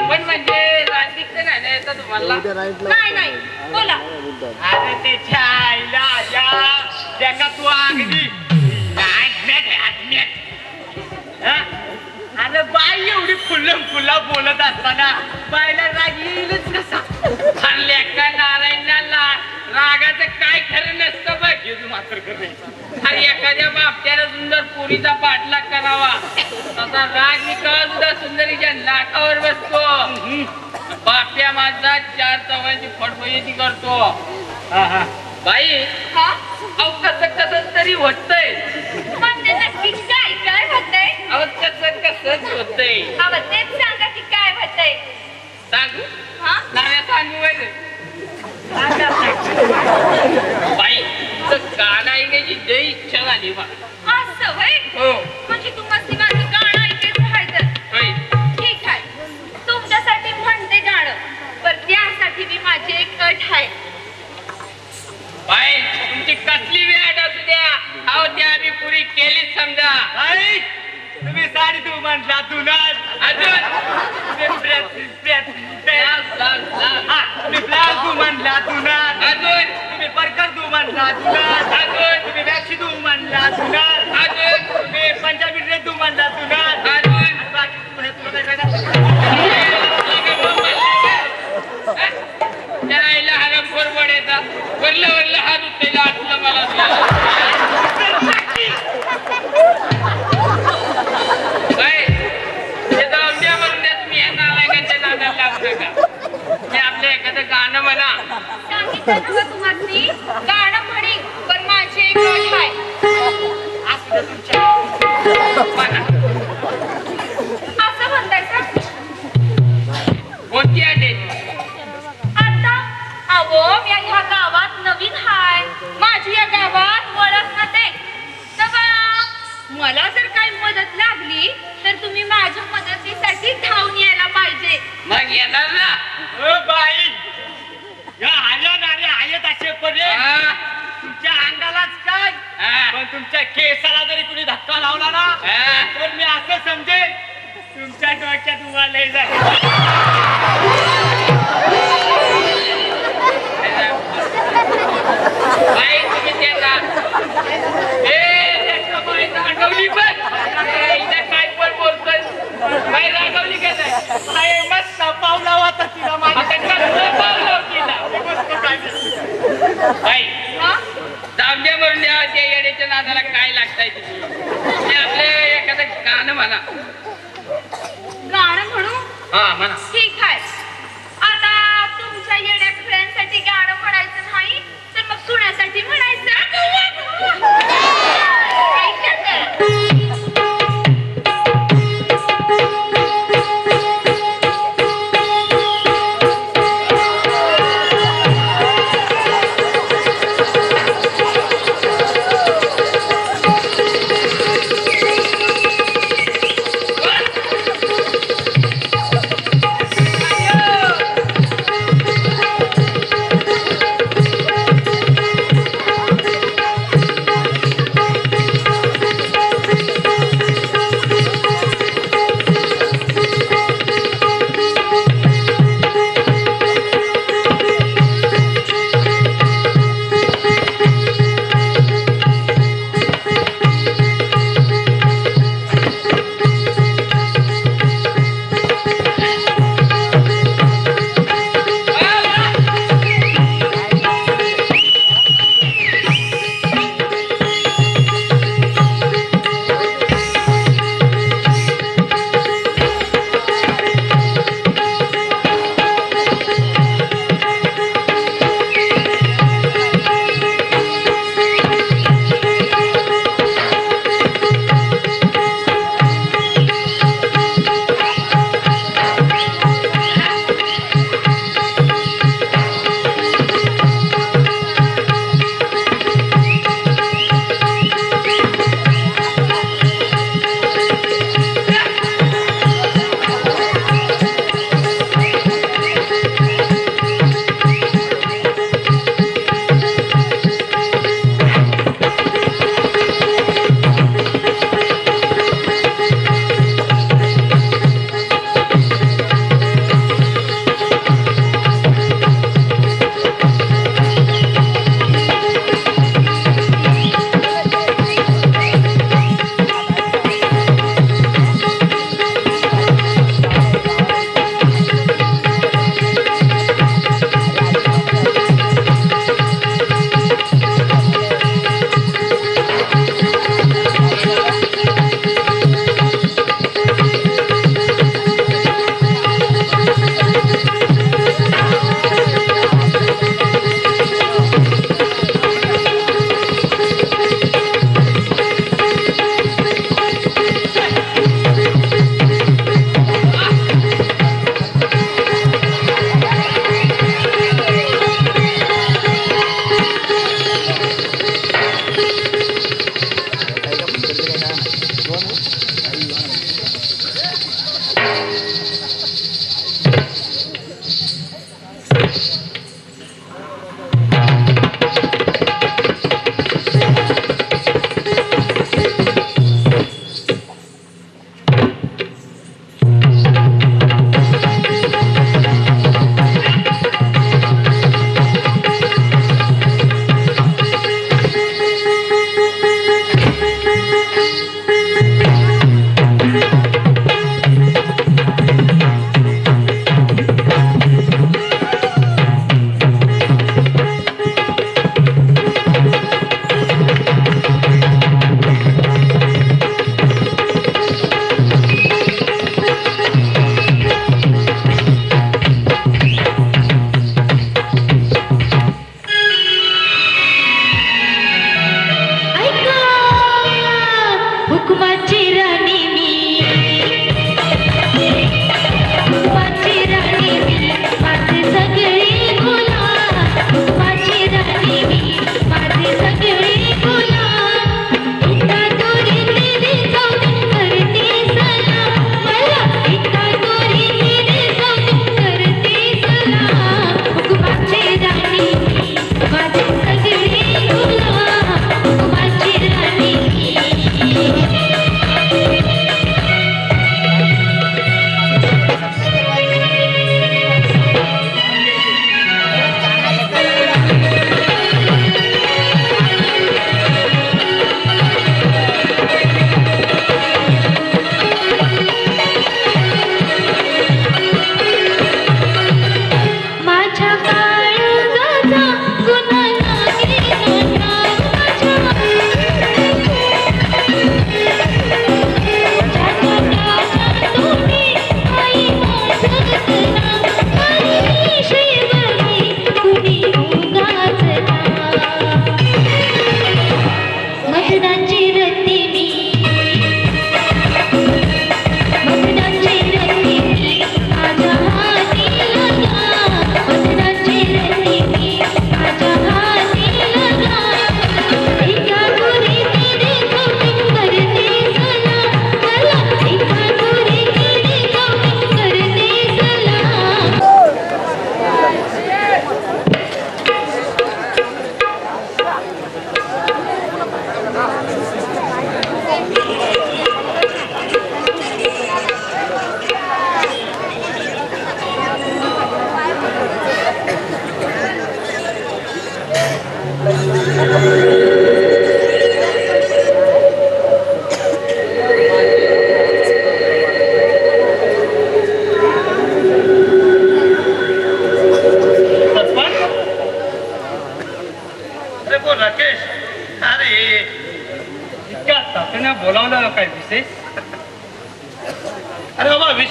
पण म्हणजे राजदीप नाही ना येतं तुम्हाला. नाही नाही बोला. अरे त्याच्या आईला या त्याका तू अगदी अरे बाई एवढी फुल्ला बोलत असताना बायला राग येईलच कसा? आणि लेका नारायणला रागाचं काय खरं नसतं बघ. हे तू मात्र कर रे. आणि एखाद्या बापट्याला सुंदर पोरीचा पाठलाग करावा तसा राग मी कळत सुद्धा सुंदरीच्या नाकावर बसतो. बाप्या माझा 4 चव्हाची फटफटी करतो. बाई हा अहो कसं तरी होतंय. म्हणजे नक्की काय काय होतंय? अहो कसंच होतंय. अहो तेच सांगा की काय होतंय? सांगू हा नाव्या सांगू वय बाई तर गाणं ऐकायची लई इच्छा झाली बा. असं होय? हो म्हणजे तुम्हाला माझं गाणं ऐकायचं आहे तर होय. ठीक आहे तुमच्यासाठी म्हणते गाणं पण त्यासाठी मी माझी एक अट आहे. बाई तुमची कसली वेळ असू द्या अहो त्या आम्ही पुरी केलीच समजा. आई तुम्ही साडी तू म्हणला तुनाच अजून तुम्ही ब्लाउज तू म्हणला तुनाच अजून तुम्ही परकर तू म्हणला तुनाच अजून तुम्ही मॅक्सी तू म्हणला तुनाच अजून तुम्ही पंजाबी ड्रेस तू म्हणला तुनाच अजून बाकी तुला काय करायचं? त्या आईला हरम बरोबर येतात वरलं हात उठलेला आठवलं मला बाई हे जाऊन द्या म्हणून द्या तुम्ही या नालायकांच्या नादाला लागू नका. मी आपलं एखादं गाणं म्हणा. सांगितलं ना गं तुम्हासनी गाणं म्हणी पण माझी एक अट आहे. असू दे तुमच्या म्हणा. असं म्हणताय का? कोणती आटे आता अहो मी ह्या गावात नवीन हाय माझी या गावात ओळख नव्हते तर मला जर काही मदत लागली तर तुम्ही माझ्या मदतीसाठी धावून यायला पाहिजे. मग येणार ना. ओ बाई या आल्या नारे आहेत असे पर्यंत तुमच्या अंगालाच काय पण तुमच्या केसाला जरी कुणी धक्का लावला ना तर मी असं समजेन तुमच्या डोक्यात उभा लय बाई तुम्ही त्याला रागवली पण काय पण बोलतोय बाई रागवली काय नाही मस्त पावला होता तिला बाई दामड्या म्हणून द्या त्या येड्याच्या नादाला काय लागताय तुम्ही. ते आपले एखादं गाणं म्हणा. गाणं म्हणू? हा म्हणा. ठीक आहे आता तुमच्या येड्या खेळ्यांसाठी गाणं म्हणायचं नाही तर मग सुण्यासाठी म्हणायचं. ऐका तर.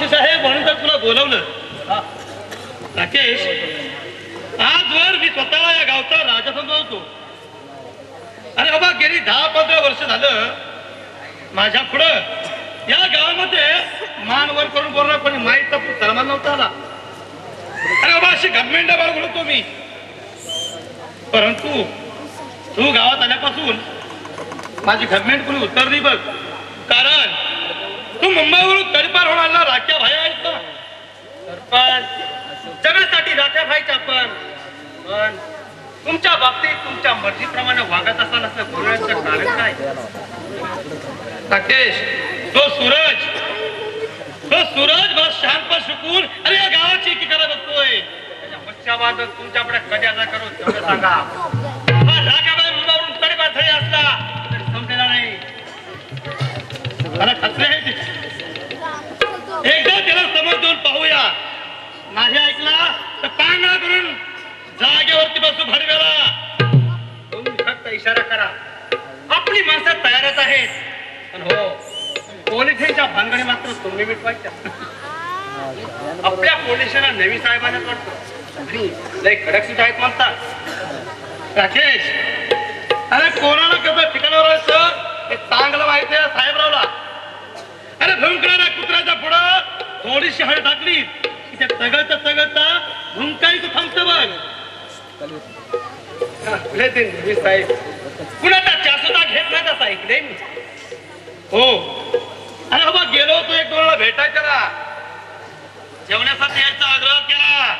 विशेष आहे म्हणून तर तुला बोलवलं. राकेश, आजवर मी स्वतःला या गावचा राजा समजवतो. अरे बाबा, गेली 10-15 वर्ष झालं माझ्या पुढं या गावामध्ये मान वर करून बोलणार कोणी माहीत सलमान नव्हता आला. अरे बाबा, अशी घमेंड बाळगलो मी. परंतु तू गावात आल्यापासून माझी घमेंड कोणी उतरली बघ. कारण तू मुंबईवरून तडीपार होऊन आला राख्या भाई आहेत ना. सरपंच, जगासाठी राख्या भाईच्या पण तुमच्या बाबतीत तुमच्या मर्जीप्रमाणे वागत असाल असं बोलण्याचं कारण काय? राकेश, तो सूरज मला शांत शिकून अरे या गावाची एकीकडे बघतोय. त्याच्या मच्छावाद तुमच्याकडे कधी आता करू तेवढं सांगा. हा राखाबाई मुंबईवरून तडीपार झाली असला तर समजेला नाही. मला खात्री आहे एकदा त्याला समज देऊन पाहूया. नाही ऐकला तर पांगळा करून जागेवरती बसू भडव्याला. तुम्ही फक्त इशारा करा, आपली माणसं तयारच आहेत. पण हो, पोलिसांच्या भानगडी मात्र तुम्ही मिटवायच्या. आपल्या पोलिसांना नवी साहेबांनाच वाटतं लय कडक सुद्धा आहेत म्हणतात. राकेश, अरे कोणाला कसं ठिकाणावर राहायचं हे चांगलं माहिती आहे साहेबरावला. अरे भुंकणाऱ्या कुत्र्याच्या पुढं थोडीशी हळ टाकली की ते तगळता भुंकायचं थांबतं बघ. ते नेहमी साहेब कुणाचा चासुदा घेत नाही तसा ऐकले मी. हो, अरे बाबा, गेलो होतो एक दोनला भेटायचं ना, जेवण्यासाठी यायचा आग्रह केला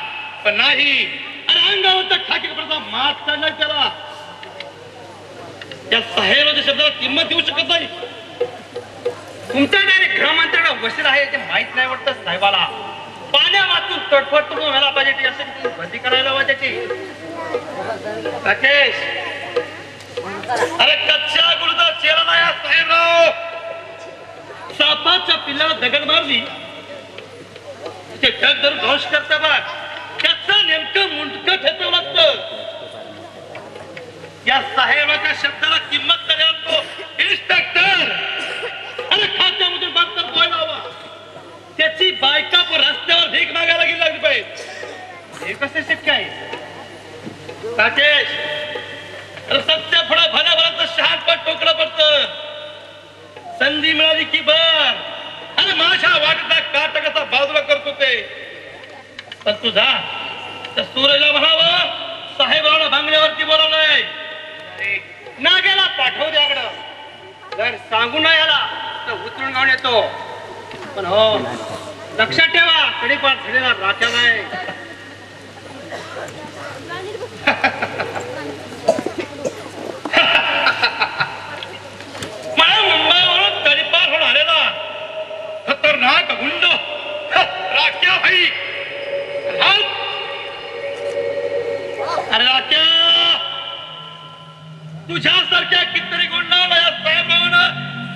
पण नाही. अरे अंगावरचा ठाकीरपणाचा मात काढला त्याला. त्या साहेबाच्या शब्दाला किंमत देऊ शकत नाही. तुमचा डायरेक्ट गृहमंत्र्याला वशील आहे ते माहित नाही वाटतं साहेबाला. पाण्या वाचून तटफट करून व्हायला पाहिजे यासाठी बंदी करायला पाहिजे. राकेश, अरे कच्च्या गुरुचा चेहरा नाही साहेबराव. सापाच्या पिल्लाला दगड मारली ते ढग धरून ध्वंस करता बघ, त्याचं नेमकं मुंडकं ठेचावं लागतं. या साहेबाच्या शब्दाला किंमत करायला तो इन्स्पेक्टर अरे खात्यामधून बघतात बोलायला हवा. त्याची बायका रस्त्यावर भीक मागायला गेली लागली पाहिजे. हे कसे शक्य आहे? राकेश, अरे सत्य फळा भल्याभराचं शहाणपट टोकलं पडतं. संधी मिळाली की बर अरे माझ्या वाटेचा काटा कसा बाजूला करतो ते. पण तू जा त्या सूरजला म्हणावं साहेबाला बांगल्यावरती बोलावलंय. नाग्याला पाठव द्याकडं. जर सांगू नाही आला तर उतरून गाऊन येतो. पण हो, लक्षात ठेवा तडीपार झालेला राख्या नाही. मला मुंबईवरून तडीपार होऊन आलेला खतरनाक गुंड राख्या भाई. अरे राख्या, तुझ्यासारख्या कितीतरी गुंडाला या साहेबांना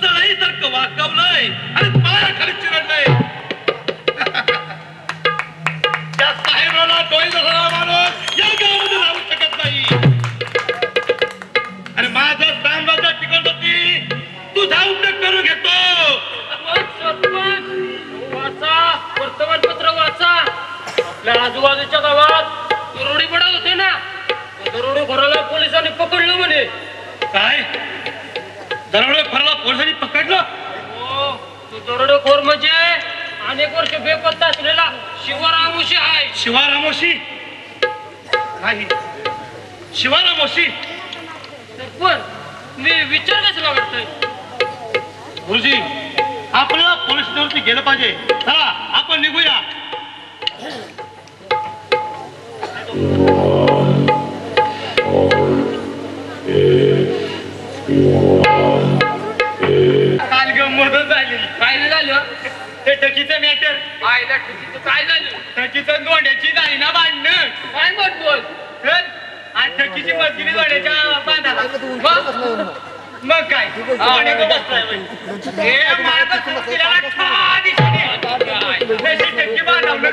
सळईसारखं वाकवलंय आणि पायाखाली चिरडलंय. त्या साहेबाला डोळे धरला माणूस या गावामध्ये राहू शकत नाही. आणि माझ्या साम्राज्यात टिकवण्यासाठी तुझा उपयोग करून घेतो. वाचा, वर्तमानपत्र वाचा. आपल्या आजूबाजूच्या गावात दरोडी पडत होते ना, दरोडे खोराला पोलिसांनी पकडलं म्हणे. काय? दरोडेखोराला पोलिसांनी पकडलं? हो, तो दरोडेखोर म्हणजे अनेक वर्ष बेपत्ता असलेला शिवारामोशी आहे. शिवारामोशी? नाही, शिवारामोशी पण मी विचार कशाला वाटतोय? गुरुजी, आपल्याला पोलीस स्टेशनवरती गेलं पाहिजे. चला आपण निघूया. काल गंमतच झाली. काय झालं? ते टकीचं मॅटर. आयला टकीचं काय झालं? टकीचं दोंड्याची झाली ना भांडण. काय बोल आणि टकीची मस्जिदी दोंड्याच्या बांधाला. मग काय टक्की बांधावलं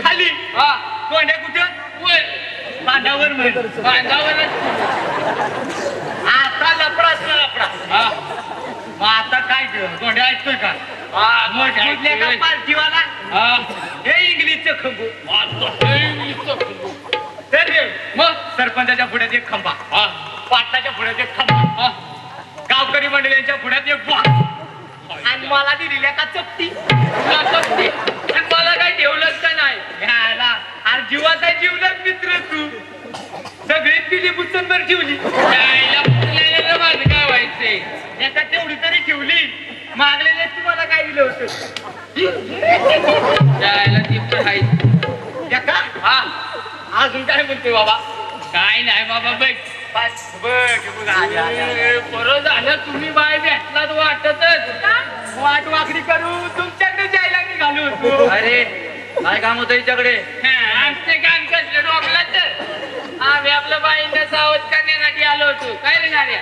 खाली. दोंड्या कुठं? बांधावर बांधावर. आता लपडा लपडा. मग आता काय तोंड्या ऐकतोय का मजबूतले का पार्टीवाला हे इंग्लिशचं खंबू तर मग सरपंचाच्या पुढ्यात एक खंबा पाटलाच्या पुढ्यात एक खंबा गावकरी मंडळींच्या पुढ्यात एक बॉक्स आणि मला दिलेल्या का चपटी आणि मला काय ठेवलंच का नाही घ्यायला आणि जीवाचा जीवलग मित्र तू सगळी पिली बुचनभर ठेवली माझं काय व्हायचंय एका तेवढी तरी ठेवली मागलेले तुम्हाला काय दिलं होतं हा अजून काय म्हणतोय बाबा काय नाही बाबा बघ बरं झालं तुम्ही बाय भेटलात वाटतच वाट वाकडी करू तुमच्याकडे जायला निघालो होतो अरे काय काम होतं हिच्याकडे आमचे काम कसलं डोकलाच आम्ही आपल्या बाईंना सावध करण्यासाठी आलो होतो काय रे नार्या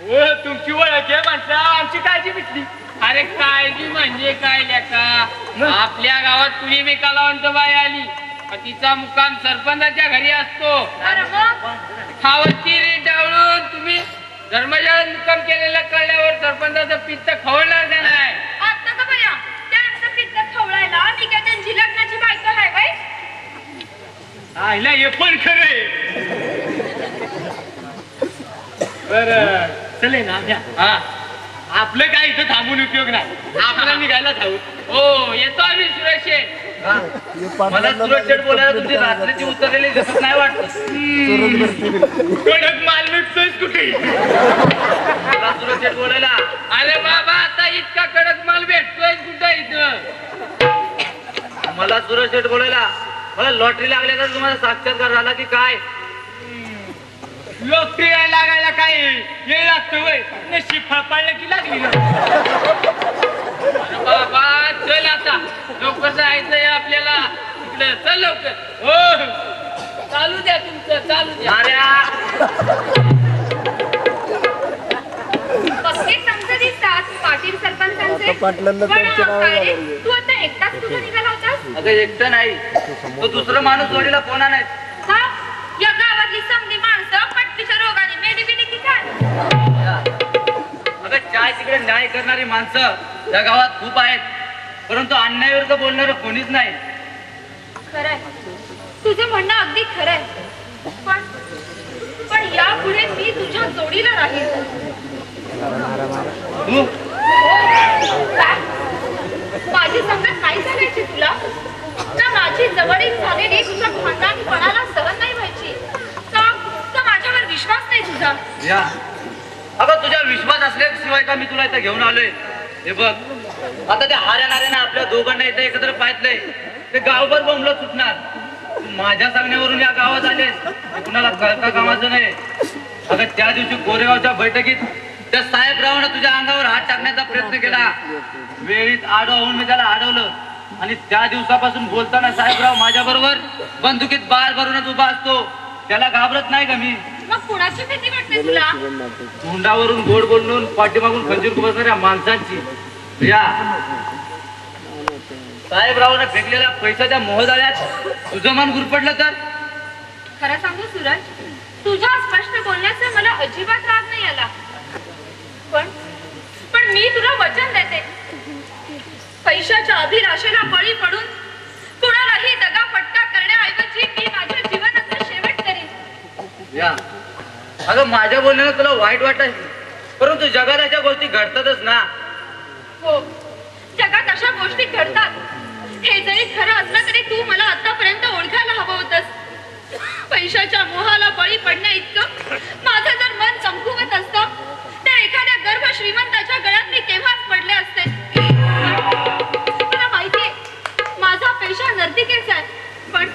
हो तुमची ओळख आहे म्हटलं आमची काळजी मिटली अरे काळजी म्हणजे काय लेका आपल्या गावात कुणी मी कलावंत बाई आली तिचा मुक्काम सरपंचाच्या घरी असतो खावची रे डावळून तुम्ही धर्मशाळेत मुक्काम केलेला कळल्यावर सरपंचाचं पित्त खवळणार का नाही आता का बया त्यांचं पित्त खवळायला मी काय त्यांची लग्नाची बायको आहे बाई आईला हे पण खरंय बरं चले ना हा आपलं काय इथं थांबून उपयोग नाही आपल्याला निघायला जाऊ हो येतो आम्ही सुरेश मला सुरेश शेठ बोलायला तुमची रात्रीची उतरलेली दिसत नाही वाटत कडक माल मिळतोयच कुठे सुरेश शेठ बोलायला अरे बाबा आता इतका कडक माल भेटतोय कुठं इथं मला सुरेश शेठ बोलायला मला लॉटरी लागल्या तर तुम्हाला साक्षात्कार झाला की काय लॉटरी लागायला काय ये लागतं वय नशीब फापाळलं की लागली ना बाबा चल आता लवकर जायचंय आपल्याला इकडे चल लवकर हो चालू द्या तुमचं चालू द्या कसले समजा दिसतात पाटील सरपंचांचे पण काय रे, तू आता एकटाच कुठे निघाला होतास अगं एकटं नाही तो दुसरं माणूस जोडीला कोणा नाही हा या गावातली समधी माणसं पट्टीच्या रोगाने मेली बिली की काय अगं चाय तिकडे न्याय करणारी माणसं या गावात खूप आहेत परंतु अन्यायाविरुद्ध बोलणारं कोणीच नाही खरंय तुझं म्हणणं अगदी खरंय पण यापुढे मी तुझ्या जोडीला राहील माझी संगत नाही सांगायची तुला ना माझी जवळीक झालेली तुझ्या खानदानीपणाला सहन नाही व्हायची का माझ्यावर विश्वास नाही तुझा अगं तुझ्या विश्वास असल्याशिवाय का मी तुला इथं घेऊन आलोय हे बघ आता त्या हाऱ्या आपल्या दोघांना इथं एकत्र पाहितलंय ते गावभर बोंबलं सुटणार माझ्या सांगण्यावरून या गावात आलेस कुणाला कळता कामाचं नाही अगं त्या दिवशी कोरेगावच्या बैठकीत त्या साहेबरावानं तुझ्या अंगावर हात टाकण्याचा प्रयत्न केला वेळीत आडवून मी त्याला अडवलं आणि त्या दिवसापासून बोलताना साहेबराव माझ्या बरोबर बंदुकीत बार भरूनच उभा असतो त्याला घाबरत नाही का मी मग कुणाची भीती वाटते तुला तोंडावरून गोड बोलून पाठीमागून खंजीर बसणाऱ्या माणसांची या साहेबरावानं फेकलेल्या पैशाच्या मोहजाळ्यात तुझं मन गुरपडलं तर खरं सांगू सूरज तुझ्या स्पष्ट बोलण्याचा मला अजिबात राग नाही आला पण मी तुला वचन देते पैशाच्या अभिलाषेला बळी पडून कुणालाही दगा फटका करण्याऐवजी मी माझ्या जीवनाचा शेवट करीन या अगं माझ्या बोलण्याला तुला वाईट वाटत परंतु जगात अशा गोष्टी घडतातच ना हो जगात अशा गोष्टी घडतात हे जरी खरं असलं तरी तू मला आतापर्यंत ओळखायला हवं होतंस पैशाच्या मोहाला बळी पडण्या इतकं माझं जर मन चमकवत असतं तर एखाद्या गर्भ श्रीमंताच्या गळ्यात मी केव्हाच पडले असते मला माहितीये माझा पैसा नर्तिकेच आहे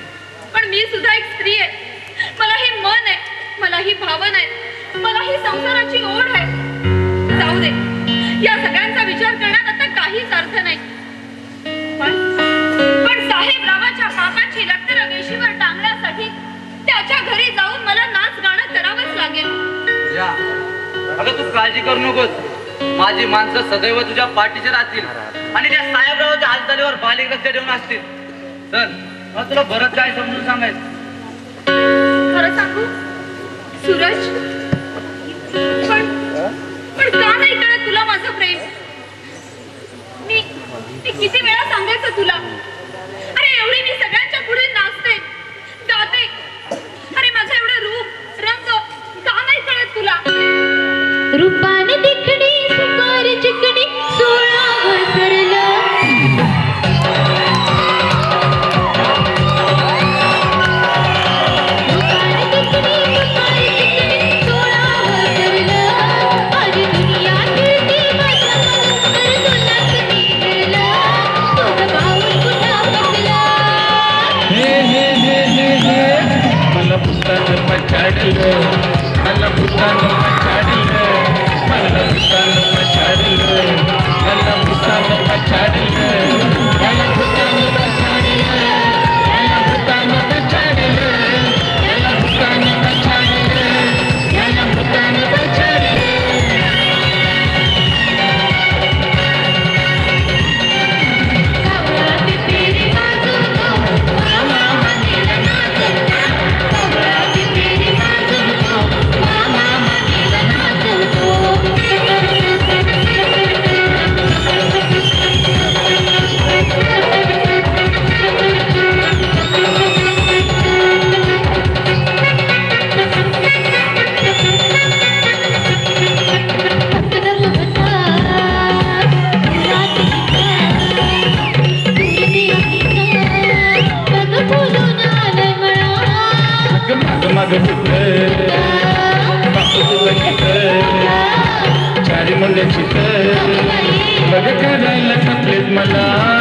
पण मी सुद्धा एक स्त्री आहे मला ही मन आहे मला ही भावना आहे मला ही संसाराची ओढ आहे जाऊ दे या सगळ्यांचा विचार करण्यात आता काहीच अर्थ नाही पण साहेबरावाच्या कामाची लक्तर वेशीवर टांगण्यासाठी त्याच्या घरी जाऊन मला नाच गाणं करावंच लागेल अगं तू काळजी करू नकोस माझी माणसं सदैव तुझ्या पाठीशी राहतील आणि त्या साहेबरावाच्या हालचालीवर बालिक लक्ष ठेवून असतील तर मला तुला बरंच काय समजून सांगायचं खरं सांगू सूरज पण का नाही कळत तुला माझं प्रेम? मी किती वेळा सांगायचं तुला? अरे एवढी मी सगळ्यांच्या पुढे नाचते, गाते. अरे माझं एवढं रूप रंग का नाही कळत तुला? रूपाने देखणी सुपारी चिकणी 16 वसरलं. चारी मुंड्याची तर बघ करायला मला